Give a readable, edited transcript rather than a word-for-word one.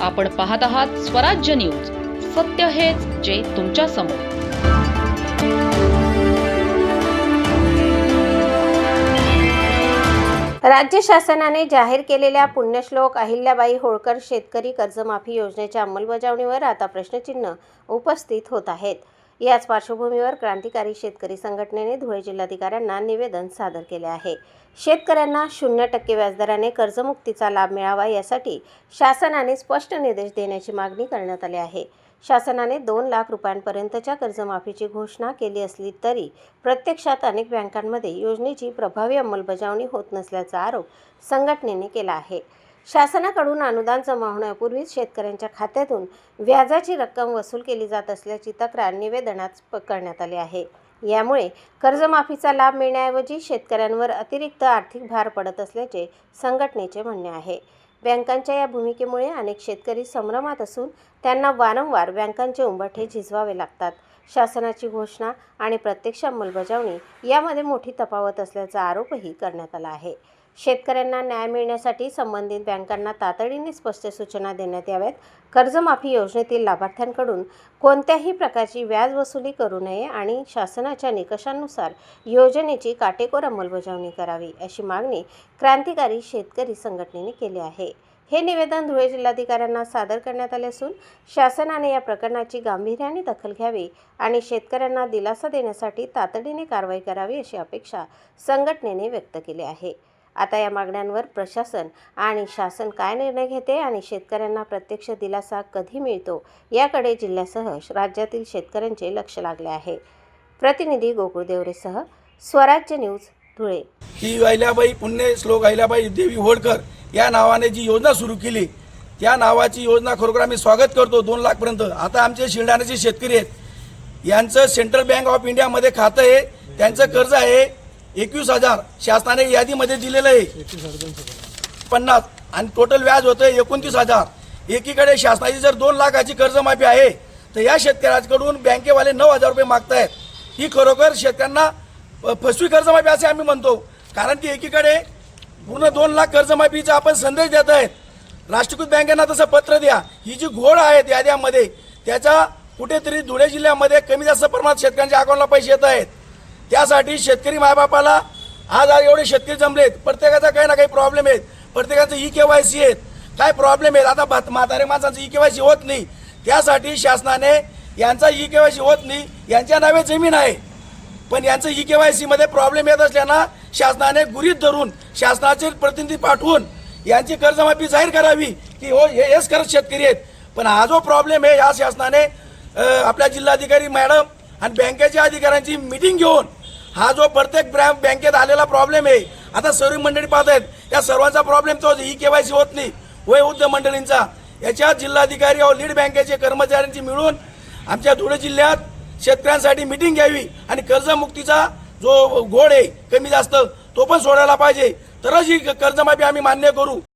आपण पाहत आहात स्वराज्य न्यूज. सत्य हेच जे तुमच्या समोर. राज्य शासनाने जाहीर केलेल्या पुण्यश्लोक अहिल्याबाई होळकर शेतकरी कर्जमाफी योजनेच्या अंमलबजावणीवर आता प्रश्नचिन्ह उपस्थित होत आहेत. याच पार्श्वभूमीवर क्रांतिकारी शेतकरी संघटनेने धुळे जिल्हाधिकाऱ्यांना निवेदन सादर केले आहे. शेतकऱ्यांना 0% व्याजदराने कर्जमुक्तीचा लाभ मिळावा यासाठी शासनाने स्पष्ट निर्देश देण्याची मागणी करण्यात आली आहे. शासनाने 2 लाख रुपयांपर्यंतच्या कर्जमाफीची घोषणा केली असली तरी प्रत्यक्षात अनेक बँकांमध्ये योजनेची प्रभावी अंमलबजावणी होत नसल्याचा आरोप संघटनेने केला आहे. शासनाकडून अनुदान जमा होण्यापूर्वीच शेतकऱ्यांच्या खात्यातून व्याजाची रक्कम वसूल केली जात असल्याची तक्रार निवेदनात करण्यात आली आहे. यामुळे कर्जमाफीचा लाभ मिळण्याऐवजी शेतकऱ्यांवर अतिरिक्त आर्थिक भार पडत असल्याचे संघटनेचे म्हणणे आहे. बँकांच्या या भूमिकेमुळे अनेक शेतकरी संभ्रमात असून त्यांना वारंवार बँकांचे उंबरठे झिजवावे लागतात. शासनाची घोषणा आणि प्रत्यक्ष अंमलबजावणी यामध्ये मोठी तफावत असल्याचा आरोपही करण्यात आला आहे. शेतकऱ्यांना न्याय मिळण्यासाठी संबंधित बँकांना तातडीने स्पष्ट सूचना देण्यात याव्यात. कर्जमाफी योजनेतील लाभार्थ्यांकडून कोणत्याही प्रकारची व्याज वसुली करू नये आणि शासनाच्या निकषांनुसार योजनेची काटेकोर अंमलबजावणी करावी, अशी मागणी क्रांतिकारी शेतकरी संघटनेने केली आहे. हे निवेदन धुळे जिल्हाधिकाऱ्यांना सादर करण्यात आले असून शासनाने या प्रकरणाची गांभीर्याने दखल घ्यावी आणि शेतकऱ्यांना दिलासा देण्यासाठी तातडीने कारवाई करावी, अशी अपेक्षा संघटनेने व्यक्त केली आहे. आता या मागण्यांवर प्रशासन आणि शासन काय निर्णय घेते आणि शेतकऱ्यांना प्रत्यक्ष दिलासा कधी मिळतो याकडे जिल्ह्यासह राज्यातील शेतकऱ्यांचे लक्ष लागले आहे. प्रतिनिधी गोकुळ देवरेसह स्वराज्य न्यूज धुळे. ही अहिल्याबाई पुण्यश्लोक अहिल्याबाई देवी होळकर या नावाने जी योजना सुरू केली त्या नावाची योजना खरोखर आम्ही स्वागत करतो. 2 लाख पर्यंत. आता आमचे शिरडाण्याचे शेतकरी आहेत, यांचं सेंट्रल बँक ऑफ इंडियामध्ये खातं आहे, त्यांचं कर्ज आहे 21,000 शासनाने यादीमध्ये दिलेलं आहे 50 आणि टोटल व्याज होतं 29,000. एकीकडे शासनाची जर 2 लाखाची कर्जमाफी आहे तर या शेतकऱ्यांकडून बँकेवाले 9,000 रुपये मागतायत. ही खरोखर शेतकऱ्यांना फसवी कर्जमाफी असे आम्ही म्हणतो, कारण की एकीकडे पूर्ण 2 लाख कर्जमाफीचा आपण संदेश देत आहेत. राष्ट्रीयकृत बँकेना तसं पत्र द्या. ही जी घोड आहेत याद्यामध्ये त्याचा कुठेतरी धुळे जिल्ह्यामध्ये कमी जास्त प्रमाणात शेतकऱ्यांच्या अकाउंटला पैसे येत आहेत. त्यासाठी शेतकरी मायबापाला आज एवढे शेतकरी जमलेत, प्रत्येकाचा काही ना काही प्रॉब्लेम आहेत, प्रत्येकाचं EKYC आहेत, काय प्रॉब्लेम आहेत. आता म्हातारे माणसांचं EKYC होत नाही, त्यासाठी शासनाने यांचा EKYC होत नाही, यांच्या नावे जमीन आहे पण यांचं EKYC मध्ये प्रॉब्लेम येत असल्यानं शासनाने गुरीत धरून शासनाचे प्रतिनिधी पाठवून यांची कर्जमाफी जाहीर करावी की हो हेच खरंच शेतकरी आहेत. पण हा जो प्रॉब्लेम आहे या शासनाने आपल्या जिल्हाधिकारी मॅडम आणि बँकेच्या अधिकाऱ्यांची मीटिंग घेऊन हा जो प्रत्येक बँकेत आलेला प्रॉब्लेम आहे, आता सर्व मंडळी पाहत आहेत, या सर्वांचा प्रॉब्लेम तो EKYC होत नाही वय उद्योग मंडळींचा. याच्या जिल्हाधिकारी व लीड बँकेचे कर्मचाऱ्यांची मिळून आमच्या धुळे जिल्ह्यात शेतकऱ्यांसाठी मीटिंग घ्यावी आणि कर्जमुक्तीचा जो घोड आहे कमी जास्त तो पण सोडायला पाहिजे, तरच ही कर्जमाफी आम्ही मान्य करू.